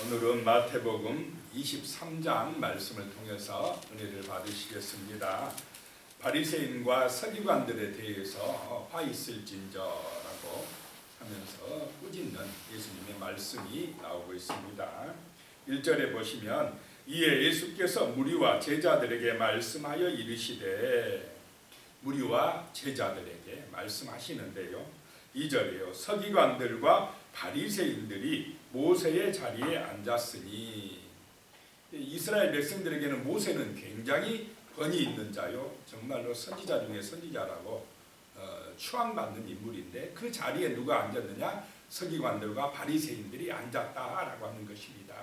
오늘은 마태복음 23장 말씀을 통해서 은혜를 받으시겠습니다. 바리새인과 서기관들에 대해서 화 있을진저라고 하면서 꾸짖는 예수님의 말씀이 나오고 있습니다. 1절에 보시면 이에 예수께서 무리와 제자들에게 말씀하여 이르시되, 무리와 제자들에게 말씀하시는데요. 2절이에요. 서기관들과 바리새인들이 모세의 자리에 앉았으니, 이스라엘 백성들에게는 모세는 굉장히 권위 있는 자요, 정말로 선지자 중에 선지자라고 추앙받는 인물인데, 그 자리에 누가 앉았느냐? 서기관들과 바리새인들이 앉았다라고 하는 것입니다.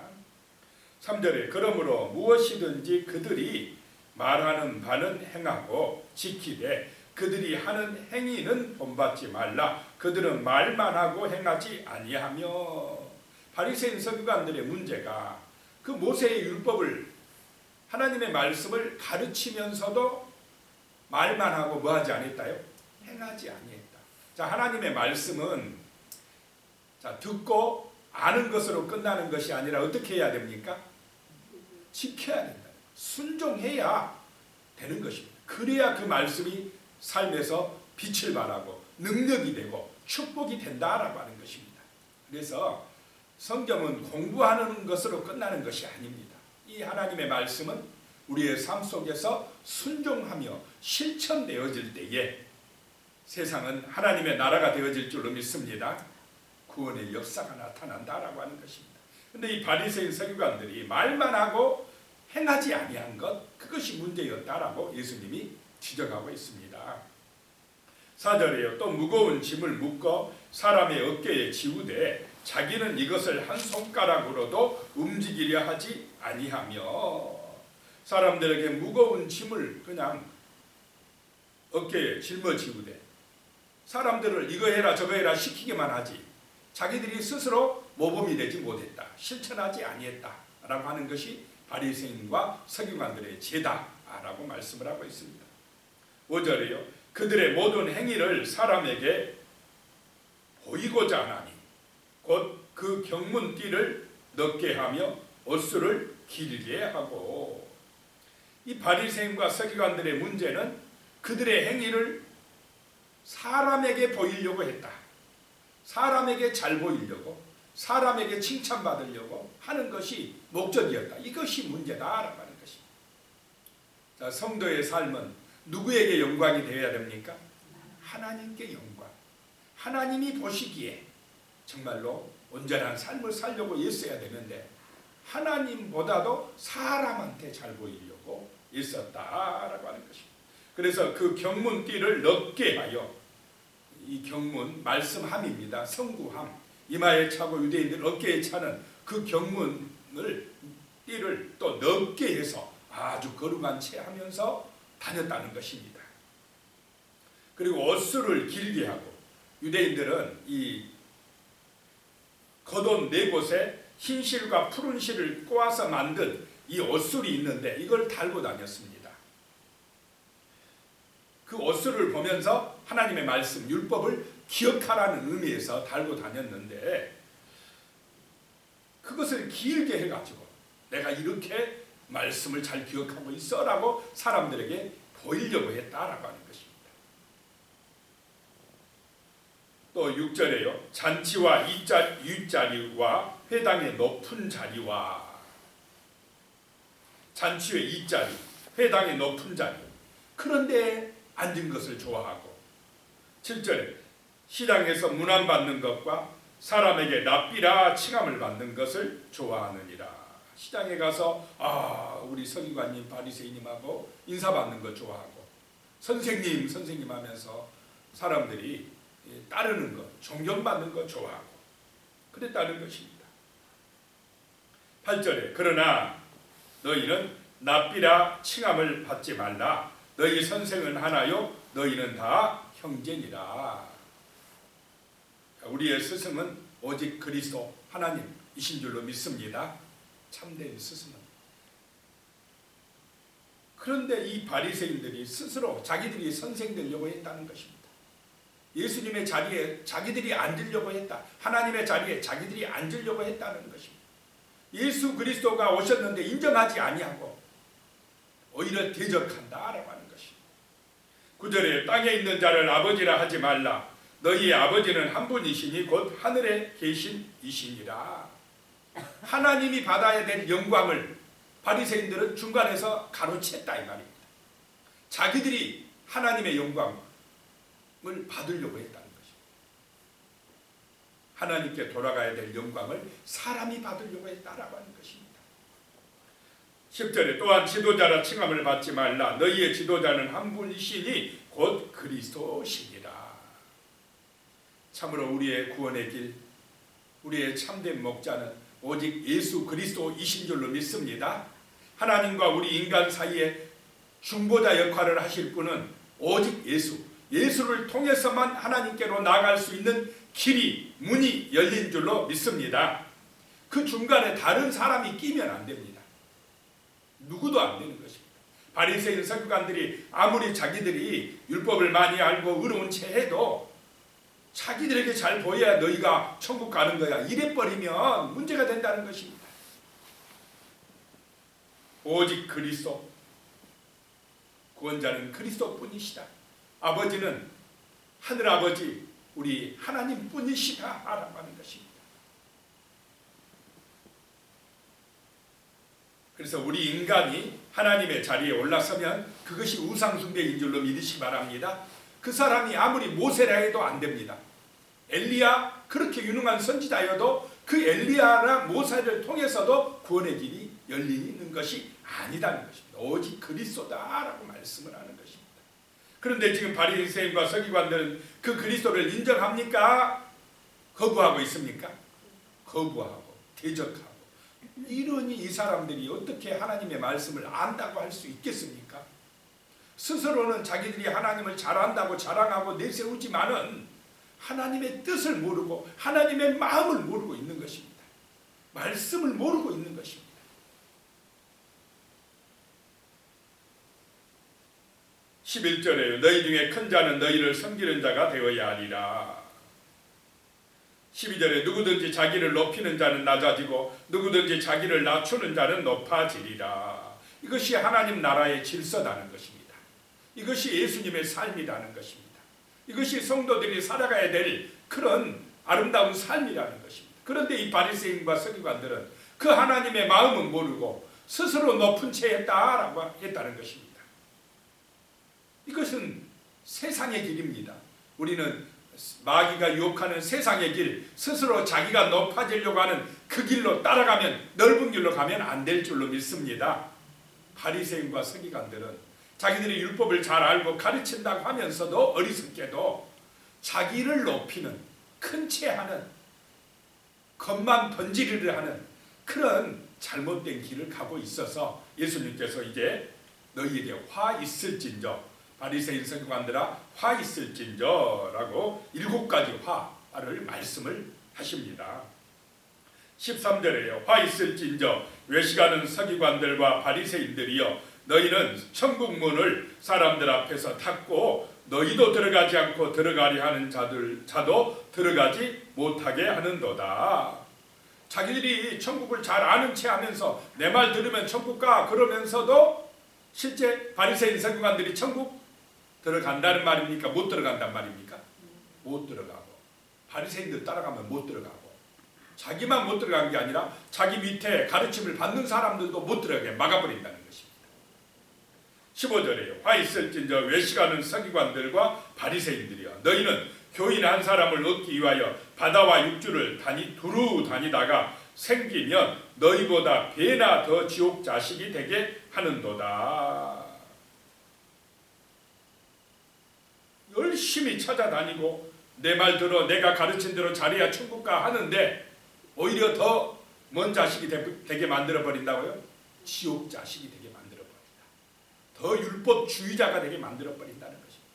3절에 그러므로 무엇이든지 그들이 말하는 바는 행하고 지키되 그들이 하는 행위는 본받지 말라. 그들은 말만 하고 행하지 아니하며. 바리새인 서기관들의 문제가 그 모세의 율법을, 하나님의 말씀을 가르치면서도 말만 하고 뭐하지 않았다요? 행하지 아니했다. 자, 하나님의 말씀은 듣고 아는 것으로 끝나는 것이 아니라 어떻게 해야 됩니까? 지켜야 된다. 순종해야 되는 것입니다. 그래야 그 말씀이 삶에서 빛을 발하고 능력이 되고 축복이 된다라고 하는 것입니다. 그래서 성경은 공부하는 것으로 끝나는 것이 아닙니다. 이 하나님의 말씀은 우리의 삶 속에서 순종하며 실천되어질 때에 세상은 하나님의 나라가 되어질 줄로 믿습니다. 구원의 역사가 나타난다라고 하는 것입니다. 그런데 이 바리새인 서기관들이 말만 하고 행하지 아니한 것, 그것이 문제였다라고 예수님이 지적하고 있습니다. 4절에요. 또 무거운 짐을 묶어 사람의 어깨에 지우되 자기는 이것을 한 손가락으로도 움직이려 하지 아니하며. 사람들에게 무거운 짐을 그냥 어깨에 짊어지우되 사람들을 이거 해라 저거 해라 시키기만 하지 자기들이 스스로 모범이 되지 못했다, 실천하지 아니했다라고 하는 것이 바리새인과 서기관들의 죄다라고 말씀을 하고 있습니다. 5절에요. 그들의 모든 행위를 사람에게 보이고자 하나니 곧 그 경문띠를 넣게 하며 옷수를 길게 하고. 이 바리새인과 서기관들의 문제는 그들의 행위를 사람에게 보이려고 했다. 사람에게 잘 보이려고, 사람에게 칭찬받으려고 하는 것이 목적이었다. 이것이 문제다라고 하는 것입니다. 자, 성도의 삶은 누구에게 영광이 되어야 됩니까? 하나님께 영광. 하나님이 보시기에 정말로 온전한 삶을 살려고 애써야 되는데 하나님보다도 사람한테 잘 보이려고 애썼다라고 하는 것입니다. 그래서 그 경문띠를 넣게 하여, 이 경문 말씀함입니다. 성구함, 이마에 차고 유대인들 어깨에 차는 그 경문을 띠를 또 넓게 해서 아주 거룩한 채 하면서 다녔다는 것입니다. 그리고 옷수를 길게 하고, 유대인들은 이 겉옷 네 곳에 흰 실과 푸른 실을 꼬아서 만든 이 옷술이 있는데 이걸 달고 다녔습니다. 그 옷술을 보면서 하나님의 말씀, 율법을 기억하라는 의미에서 달고 다녔는데, 그것을 길게 해가지고 내가 이렇게 말씀을 잘 기억하고 있어 라고 사람들에게 보이려고 했다라고 하는 것입니다. 또 6절에요. 잔치와 윗자리와 회당의 높은 자리와. 잔치의 윗자리, 회당의 높은 자리, 그런데 앉은 것을 좋아하고. 7절에 시장에서 문안받는 것과 사람에게 랍비라 칭함을 받는 것을 좋아하느니라. 시장에 가서 우리 서기관님 바리새인님하고 인사받는 것 좋아하고, 선생님 선생님 하면서 사람들이 따르는 것, 존경받는 것 좋아하고 그랬다는 것입니다. 8절에 그러나 너희는 랍비라 칭함을 받지 말라. 너희 선생은 하나요 너희는 다 형제니라. 우리의 스승은 오직 그리스도 하나님이신 줄로 믿습니다. 참된 스승은. 그런데 이 바리새인들이 스스로 자기들이 선생 되려고 했다는 것입니다. 예수님의 자리에 자기들이 앉으려고 했다. 하나님의 자리에 자기들이 앉으려고 했다는 것입니다. 예수 그리스도가 오셨는데 인정하지 아니하고 오히려 대적한다라고 하는 것입니다. 9절에 땅에 있는 자를 아버지라 하지 말라. 너희의 아버지는 한 분이시니 곧 하늘에 계신 이시니라. 하나님이 받아야 될 영광을 바리새인들은 중간에서 가로챘다 이 말입니다. 자기들이 하나님의 영광을 받으려고 했다는 것입니다. 하나님께 돌아가야 될 영광을 사람이 받으려고 했다라고 하는 것입니다. 10절에 또한 지도자라 칭함을 받지 말라. 너희의 지도자는 한 분이시니 곧 그리스도시니라. 참으로 우리의 구원의 길, 우리의 참된 목자는 오직 예수 그리스도이신 줄로 믿습니다. 하나님과 우리 인간 사이에 중보자 역할을 하실 분은 오직 예수를 통해서만 하나님께로 나아갈 수 있는 길이, 문이 열린 줄로 믿습니다. 그 중간에 다른 사람이 끼면 안 됩니다. 누구도 안 되는 것입니다. 바리새인 서기관들이 아무리 자기들이 율법을 많이 알고 의로운 채 해도 자기들에게 잘 보여야 너희가 천국 가는 거야, 이래버리면 문제가 된다는 것입니다. 오직 그리스도, 구원자는 그리스도뿐이시다. 아버지는 하늘아버지 우리 하나님뿐이시다 라고 하는 것입니다. 그래서 우리 인간이 하나님의 자리에 올라서면 그것이 우상숭배인 줄로 믿으시기 바랍니다. 그 사람이 아무리 모세라 해도 안 됩니다. 엘리야 그렇게 유능한 선지자여도 그 엘리야나 모세를 통해서도 구원의 길이 열리는 것이 아니다는 것입니다. 오직 그리스도다라고 말씀을 하는 것입니다. 그런데 지금 바리새인과 서기관들은 그 그리스도를 인정합니까? 거부하고 있습니까? 거부하고 대적하고. 이러니 이 사람들이 어떻게 하나님의 말씀을 안다고 할 수 있겠습니까? 스스로는 자기들이 하나님을 잘한다고 자랑하고 내세우지만은 하나님의 뜻을 모르고 하나님의 마음을 모르고 있는 것입니다. 말씀을 모르고 있는 것입니다. (11절에) 너희 중에 큰 자는 너희를 섬기는 자가 되어야 하리라. 12절에 누구든지 자기를 높이는 자는 낮아지고 누구든지 자기를 낮추는 자는 높아지리라. 이것이 하나님 나라의 질서라는 것입니다. 이것이 예수님의 삶이라는 것입니다. 이것이 성도들이 살아가야 될 그런 아름다운 삶이라는 것입니다. 그런데 이 바리새인과 서기관들은 그 하나님의 마음은 모르고 스스로 높은 채 했다라고 했다는 것입니다. 이것은 세상의 길입니다. 우리는 마귀가 유혹하는 세상의 길, 스스로 자기가 높아지려고 하는 그 길로 따라가면, 넓은 길로 가면 안 될 줄로 믿습니다. 바리새인과 서기관들은 자기들이 율법을 잘 알고 가르친다고 하면서도 어리석게도 자기를 높이는, 큰 채 하는, 겉만 번지르르 하는 그런 잘못된 길을 가고 있어서 예수님께서 이제 너희에게 화 있을진저, 바리새인 서기관들아 화 있을진저라고 7가지 화를 말씀을 하십니다. 13절에요. 화 있을진저 외식하는 서기관들과 바리새인들이여, 너희는 천국 문을 사람들 앞에서 닫고 너희도 들어가지 않고 들어가려 하는 자도 들어가지 못하게 하는도다. 자기들이 천국을 잘 아는 채 하면서 내 말 들으면 천국 가 그러면서도 실제 바리새인 서기관들이 천국 들어간다는 말입니까? 못 들어간단 말입니까? 못 들어가고, 바리새인들 따라가면 못 들어가고, 자기만 못 들어간 게 아니라 자기 밑에 가르침을 받는 사람들도 못 들어가게 막아버린다는 것입니다. 15절에요. 화 있을진저 외식하는 서기관들과 바리새인들이여, 너희는 교인 한 사람을 얻기 위하여 바다와 육주를 두루 다니다가 생기면 너희보다 배나 더 지옥 자식이 되게 하는도다. 열심히 찾아다니고 내 말 들어 내가 가르친 대로 잘해야 천국 가 하는데 오히려 더 먼 자식이 되게 만들어버린다고요? 지옥 자식이 되게 만들어버린다. 더 율법주의자가 되게 만들어버린다는 것입니다.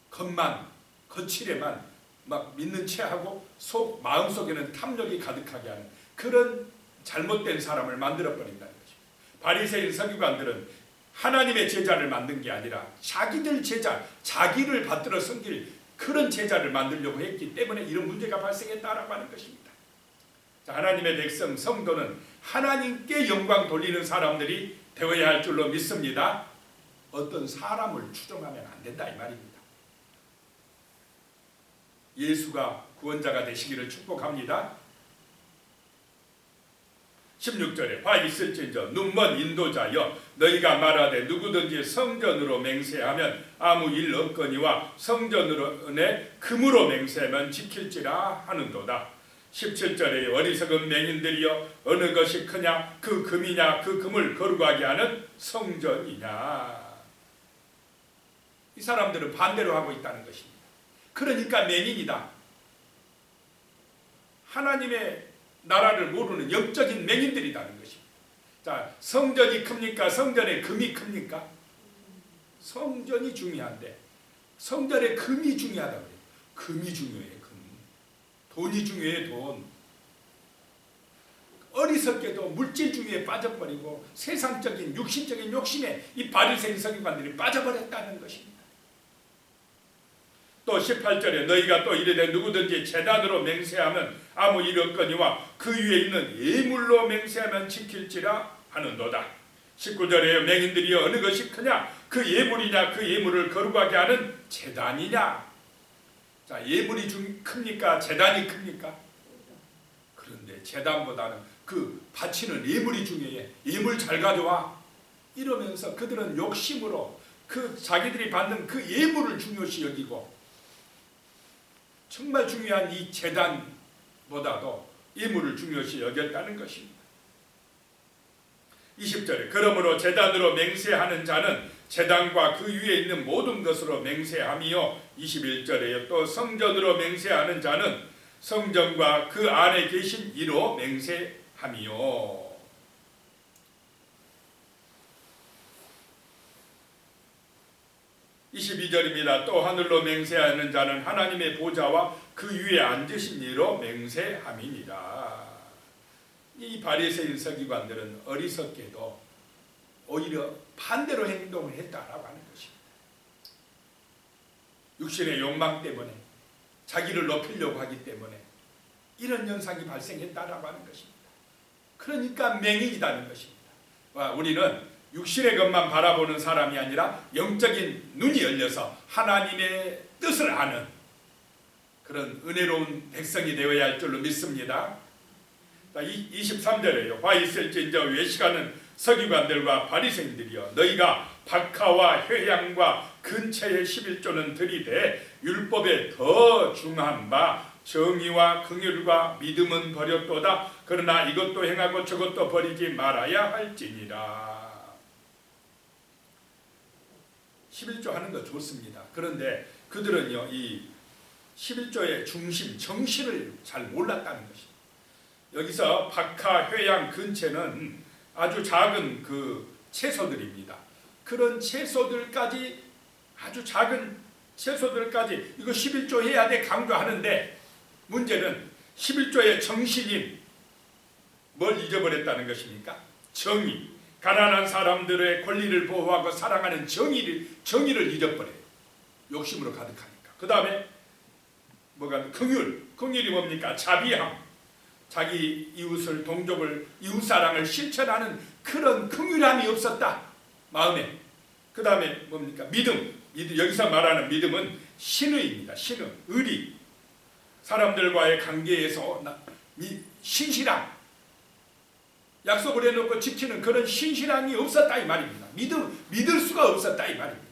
겉만, 거칠에만 막 믿는 체하고 마음속에는 탐욕이 가득하게 하는 그런 잘못된 사람을 만들어버린다는 것입니다. 바리새인 서기관들은 하나님의 제자를 만든 게 아니라 자기들 제자, 자기를 받들어 섬길 그런 제자를 만들려고 했기 때문에 이런 문제가 발생했다라고 하는 것입니다. 하나님의 백성 성도는 하나님께 영광 돌리는 사람들이 되어야 할 줄로 믿습니다. 어떤 사람을 추종하면 안 된다 이 말입니다. 예수가 구원자가 되시기를 축복합니다. 16절에 화 있을진저 눈먼 인도자여 너희가 말하되 누구든지 성전으로 맹세하면 아무 일 없거니와 성전으로 내 금으로 맹세하면 지킬지라 하는도다. 17절에 어리석은 맹인들이여 어느 것이 크냐 그 금이냐 그 금을 거룩하게 하는 성전이냐. 이 사람들은 반대로 하고 있다는 것입니다. 그러니까 맹인이다. 하나님의 나라를 모르는 영적인 맹인들이라는 것입니다. 자, 성전이 큽니까? 성전에 금이 큽니까? 성전이 중요한데 성전에 금이 중요하다고 해요. 금이 중요해요. 금. 돈이 중요해요. 돈. 어리석게도 물질 중에 빠져버리고 세상적인 육신적인 욕심에 이 바리새인 서기관들이 빠져버렸다는 것입니다. 또 18절에 너희가 또 이르되 누구든지 제단으로 맹세하면 아무 일 없거니와 그 위에 있는 예물로 맹세하면 지킬지라 하는도다. 19절에 맹인들이 어느 것이 크냐 그 예물이냐 그 예물을 거룩하게 하는 제단이냐. 자, 예물이 큽니까? 제단이 큽니까? 그런데 제단보다는 그 바치는 예물이 중요해. 예물 잘 가져와 이러면서 그들은 욕심으로 그 자기들이 받는 그 예물을 중요시 여기고 정말 중요한 이 제단보다도 예물을 중요시 여겼다는 것입니다. 20절에 그러므로 제단으로 맹세하는 자는 제단과 그 위에 있는 모든 것으로 맹세하며 21절에 또 성전으로 맹세하는 자는 성전과 그 안에 계신 이로 맹세하며. 22절입니다. 또 하늘로 맹세하는 자는 하나님의 보좌와 그 위에 앉으신 이로 맹세함이니라. 이 바리새인 서기관들은 어리석게도 오히려 반대로 행동을 했다라고 하는 것입니다. 육신의 욕망 때문에 자기를 높이려고 하기 때문에 이런 현상이 발생했다라고 하는 것입니다. 그러니까 맹인이라는 것입니다. 우리는 육신의 것만 바라보는 사람이 아니라 영적인 눈이 열려서 하나님의 뜻을 아는 그런 은혜로운 백성이 되어야 할 줄로 믿습니다. 23절에요. 화 있을진저 외식하는 서기관들과 바리새인들이여 너희가 박하와 회향과 근처의 11조는 들이되 율법에 더 중한 바 정의와 긍휼과 믿음은 버렸도다. 그러나 이것도 행하고 저것도 버리지 말아야 할지니라. 11조 하는 거 좋습니다. 그런데 그들은요 이 11조의 중심 정신을 잘 몰랐다는 것입니다. 여기서 박하, 회양, 근체는 아주 작은 그 채소들입니다. 그런 채소들까지 아주 작은 채소들까지 이거 11조 해야 돼 강조하는데 문제는 11조의 정신이 뭘 잊어버렸다는 것입니까? 정의. 가난한 사람들의 권리를 보호하고 사랑하는 정의를 잊어버려요. 욕심으로 가득하니까. 그 다음에 뭐가 긍휼이 뭡니까? 자비함. 자기 이웃을 동족을 이웃사랑을 실천하는 그런 긍휼함이 없었다. 마음에. 그 다음에 뭡니까? 믿음. 여기서 말하는 믿음은 신의입니다. 신의. 의리. 사람들과의 관계에서 신실함. 약속을 해놓고 지키는 그런 신실함이 없었다 이 말입니다. 믿을 수가 없었다 이 말입니다.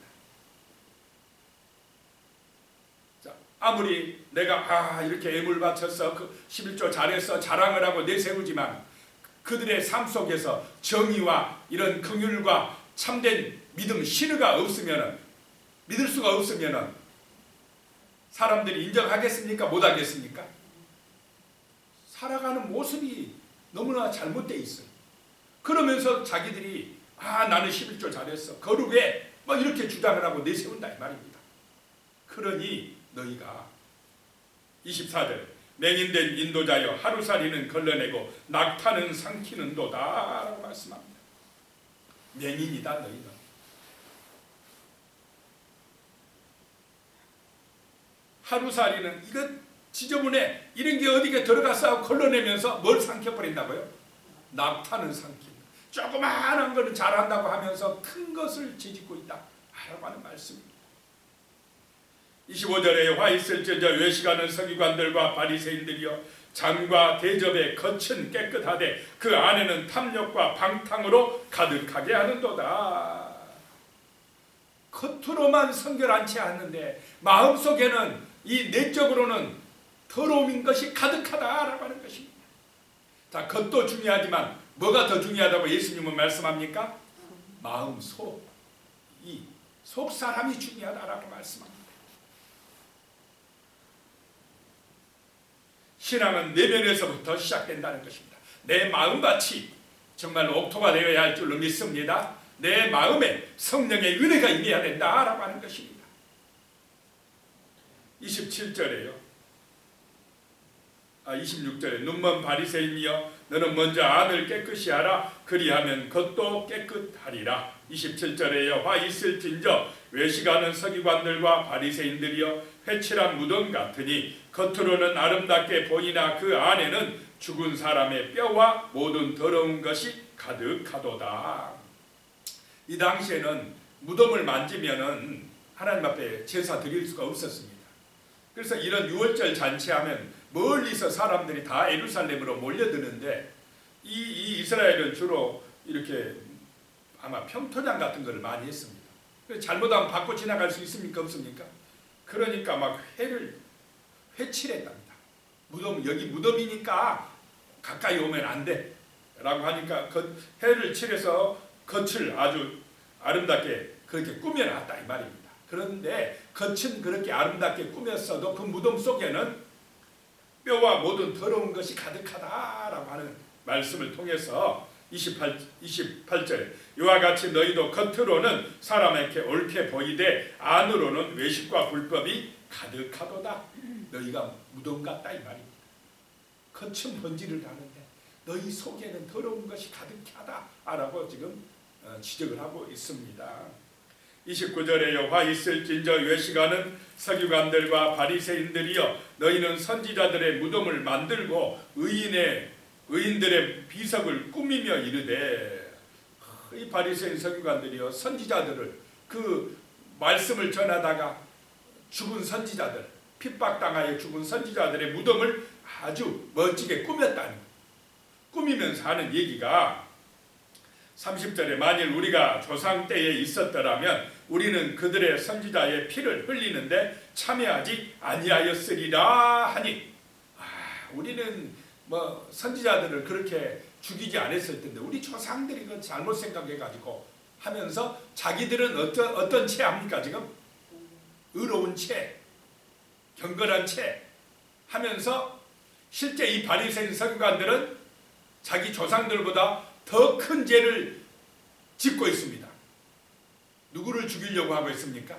자, 아무리 내가 이렇게 애물 바쳐서 그 11조 잘했어 자랑을 하고 내세우지만 그들의 삶 속에서 정의와 이런 긍휼과 참된 믿음 신의가 없으면 믿을 수가 없으면 사람들이 인정하겠습니까? 못하겠습니까? 살아가는 모습이 너무나 잘못되어 있어요. 그러면서 자기들이 나는 11조 잘했어 거룩해 막 이렇게 주장을 하고 내세운다 이 말입니다. 그러니 너희가 24절 맹인된 인도자여 하루살이는 걸러내고 낙타는 삼키는도다 라고 말씀합니다. 맹인이다 너희는. 하루살이는 이것 지저분해 이런 게 어디게 들어가서 걸러내면서 뭘 삼켜버린다고요? 낙타는 삼킨다. 조그마한 거는 잘한다고 하면서 큰 것을 지짓고 있다 라고 하는 말씀입니다. 25절에 화 있을지어다 외식하는 서기관들과 바리새인들이여 잔과 대접의 겉은 깨끗하되 그 안에는 탐욕과 방탕으로 가득하게 하는도다. 겉으로만 성결한치 않는데 마음속에는 이 내적으로는 더러움인 것이 가득하다라고 하는 것입니다. 자, 겉도 중요하지만 뭐가 더 중요하다고 예수님은 말씀합니까? 마음 속, 이 속 사람이 중요하다라고 말씀합니다. 신앙은 내면에서부터 시작된다는 것입니다. 내 마음밭이 정말 옥토가 되어야 할 줄로 믿습니다. 내 마음에 성령의 은혜가 임해야 된다라고 하는 것입니다. 26절에 눈먼 바리새인이여 너는 먼저 안을 깨끗이 하라 그리하면 겉도 깨끗하리라. 27절에 화 있을진저 외식하는 서기관들과 바리새인들이여 회칠한 무덤 같으니 겉으로는 아름답게 보이나 그 안에는 죽은 사람의 뼈와 모든 더러운 것이 가득하도다. 이 당시에는 무덤을 만지면은 하나님 앞에 제사 드릴 수가 없었습니다. 그래서 이런 유월절 잔치하면 멀리서 사람들이 다 예루살렘으로 몰려드는데 이 이스라엘은 주로 이렇게 아마 평토장 같은 걸 많이 했습니다. 잘못하면 받고 지나갈 수 있습니까? 없습니까? 그러니까 막 회칠했답니다. 무덤, 여기 무덤이니까 가까이 오면 안 돼 라고 하니까 해를 칠해서 겉을 아주 아름답게 그렇게 꾸며놨다 이 말입니다. 그런데 겉은 그렇게 아름답게 꾸몄어도 그 무덤 속에는 뼈와 모든 더러운 것이 가득하다라고 하는 말씀을 통해서 28절 이와 같이 너희도 겉으로는 사람에게 옳게 보이되 안으로는 외식과 불법이 가득하도다. 너희가 무덤 같다 이 말입니다. 겉은 번지를 하는데 너희 속에는 더러운 것이 가득하다라고 지금 지적을 하고 있습니다. 29절에 화 있을진저 외식하는 서기관들과 바리새인들이여 너희는 선지자들의 무덤을 만들고 의인들의 비석을 꾸미며 이르되 이 바리새인 서기관들이여 선지자들을 그 말씀을 전하다가 죽은 선지자들 핍박당하여 죽은 선지자들의 무덤을 아주 멋지게 꾸미면서 하는 얘기가 30절에 만일 우리가 조상 때에 있었더라면 우리는 그들의 선지자의 피를 흘리는데 참여하지 아니하였으리라 하니 우리는 뭐 선지자들을 그렇게 죽이지 않았을 텐데 우리 조상들이 그 잘못 생각해가지고 하면서 자기들은 어떤 채 합니까? 지금 의로운 채, 경건한 채 하면서 실제 이 바리새인 서기관들은 자기 조상들보다 더 큰 죄를 짓고 있습니다. 누구를 죽이려고 하고 있습니까?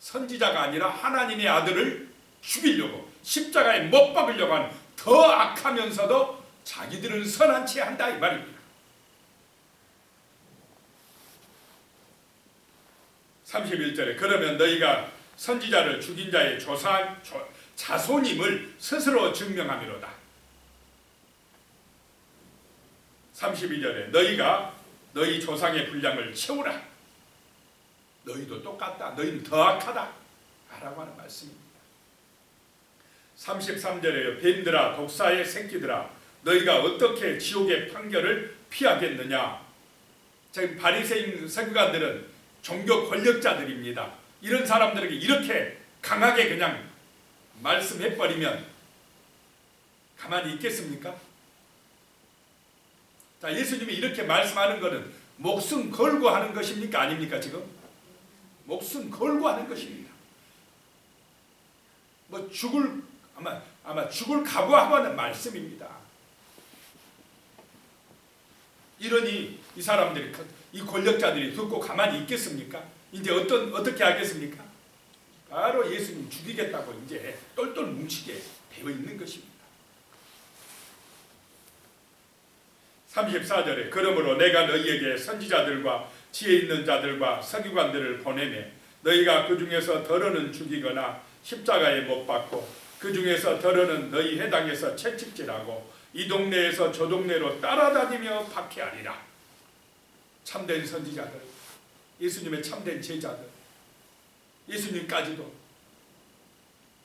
선지자가 아니라 하나님의 아들을 죽이려고 십자가에 못 박으려고 하는 더 악하면서도 자기들은 선한 채 한다 이 말입니다. 31절에 그러면 너희가 선지자를 죽인 자의 자손임을 스스로 증명하미로다. 32절에 너희가 너희 조상의 분량을 채우라. 너희도 똑같다. 너희는 더 악하다 라고 하는 말씀입니다. 33절에 뱀들아 독사의 새끼들아 너희가 어떻게 지옥의 판결을 피하겠느냐. 지금 바리새인 서기관들은 종교 권력자들입니다. 이런 사람들에게 이렇게 강하게 그냥 말씀해버리면 가만히 있겠습니까? 자, 예수님이 이렇게 말씀하는 것은 목숨 걸고 하는 것입니까? 아닙니까? 지금 목숨 걸고 하는 것입니다. 뭐 아마 죽을 각오하고 하는 말씀입니다. 이러니 이 사람들이 이 권력자들이 듣고 가만히 있겠습니까? 이제 어떻게 하겠습니까? 바로 예수님 죽이겠다고 이제 똘똘 뭉치게 되어 있는 것입니다. 34절에 그러므로 내가 너희에게 선지자들과 지혜 있는 자들과 서기관들을 보내매 너희가 그 중에서 더러는 죽이거나 십자가에 못 박고 그 중에서 더러는 너희 해당에서 채찍질하고 이 동네에서 저 동네로 따라다니며 박해하리라. 참된 선지자들, 예수님의 참된 제자들, 예수님까지도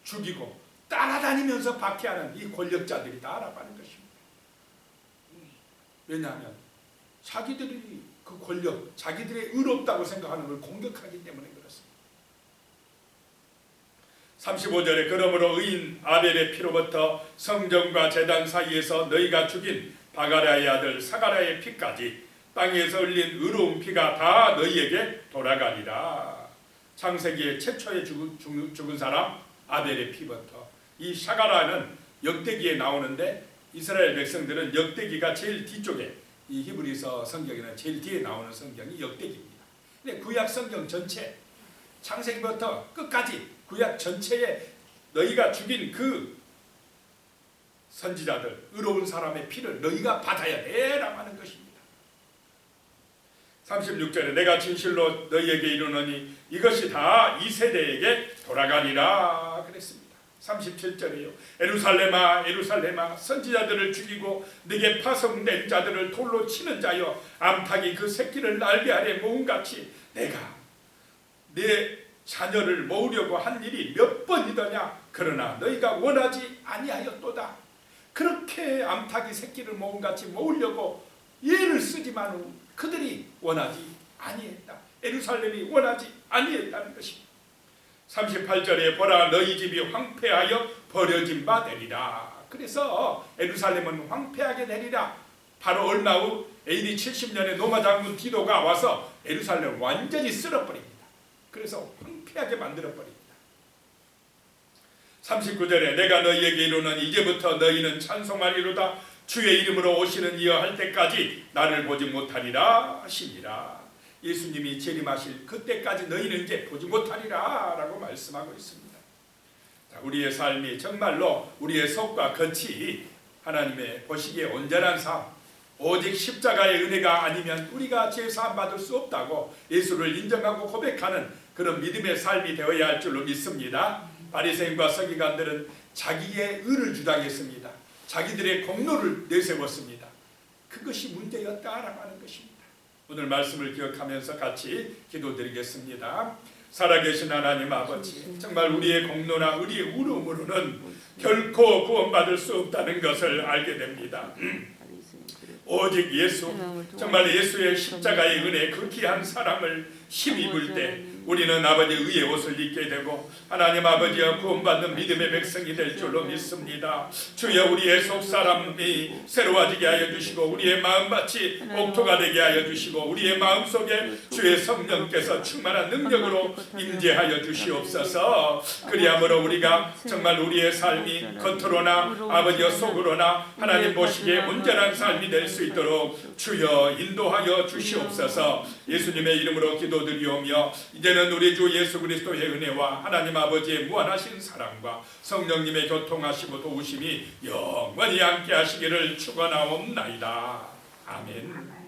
죽이고 따라다니면서 박해하는 이 권력자들이다라고 하는 것입니다. 왜냐하면 자기들이 그 권력, 자기들의 의롭다고 생각하는 걸 공격하기 때문에 그렇습니다. 35절에 그러므로 의인 아벨의 피로부터 성전과 제단 사이에서 너희가 죽인 바가랴의 아들 사가랴의 피까지 땅에서 흘린 의로운 피가 다 너희에게 돌아가리라. 창세기에 최초에 죽은 사람 아벨의 피부터, 이 사가랴는 역대기에 나오는데 이스라엘 백성들은 역대기가 제일 뒤쪽에, 이 히브리서 성경에는 제일 뒤에 나오는 성경이 역대기입니다. 근데 구약 성경 전체, 창세기부터 끝까지 구약 전체에 너희가 죽인 그 선지자들, 의로운 사람의 피를 너희가 받아야 돼라고 하는 것입니다. 36절에 내가 진실로 너희에게 이르노니 이것이 다 이 세대에게 돌아가리라 그랬습니다. 37절에요. 에루살렘아 에루살렘아 선지자들을 죽이고 네게 파송된 자들을 돌로 치는 자여 암탉이 그 새끼를 날개 아래 모음같이 내가 내 자녀를 모으려고 한 일이 몇 번이더냐. 그러나 너희가 원하지 아니하였도다. 그렇게 암탉이 새끼를 모음같이 모으려고 예를 쓰지만 그들이 원하지 아니했다. 에루살렘이 원하지 아니했다는 것입니다. 38절에 보라 너희 집이 황폐하여 버려진 바 되리라. 그래서 에루살렘은 황폐하게 되리라. 바로 얼마 후 AD 70년에 로마 장군 디도가 와서 에루살렘을 완전히 쓸어버립니다. 그래서 황폐하게 만들어버립니다. 39절에 내가 너희에게 이르노니 이제부터 너희는 찬송하리로다. 주의 이름으로 오시는 이여 할 때까지 나를 보지 못하리라 하시니라. 예수님이 재림하실 그때까지 너희는 이제 보지 못하리라 라고 말씀하고 있습니다. 자, 우리의 삶이 정말로 우리의 속과 겉이 하나님의 보시기에 온전한 삶, 오직 십자가의 은혜가 아니면 우리가 죄사함 받을 수 없다고 예수를 인정하고 고백하는 그런 믿음의 삶이 되어야 할 줄로 믿습니다. 바리새인과 서기관들은 자기의 의를 주장했습니다. 자기들의 공로를 내세웠습니다. 그것이 문제였다라고 하는 것입니다. 오늘 말씀을 기억하면서 같이 기도드리겠습니다. 살아계신 하나님 아버지, 정말 우리의 공로나 우리의 울음으로는 결코 구원받을 수 없다는 것을 알게 됩니다. 오직 예수, 정말 예수의 십자가의 은혜 그 귀한 사랑을 힘입을 때 우리는 아버지 의의 옷을 입게 되고 하나님 아버지와 구원받는 믿음의 백성이 될 줄로 믿습니다. 주여 우리의 속사람이 새로워지게 하여 주시고 우리의 마음밭이 옥토가 되게 하여 주시고 우리의 마음속에 주의 성령께서 충만한 능력으로 임재하여 주시옵소서. 그리함으로 우리가 정말 우리의 삶이 겉으로나 아버지와 속으로나 하나님 보시기에 온전한 삶이 될 수 있도록 주여 인도하여 주시옵소서. 예수님의 이름으로 기도드리오며 이제는 우리 주 예수 그리스도의 은혜와 하나님 아버지의 무한하신 사랑과 성령님의 교통하시고 도우심이 영원히 함께 하시기를 축원하옵나이다. 아멘.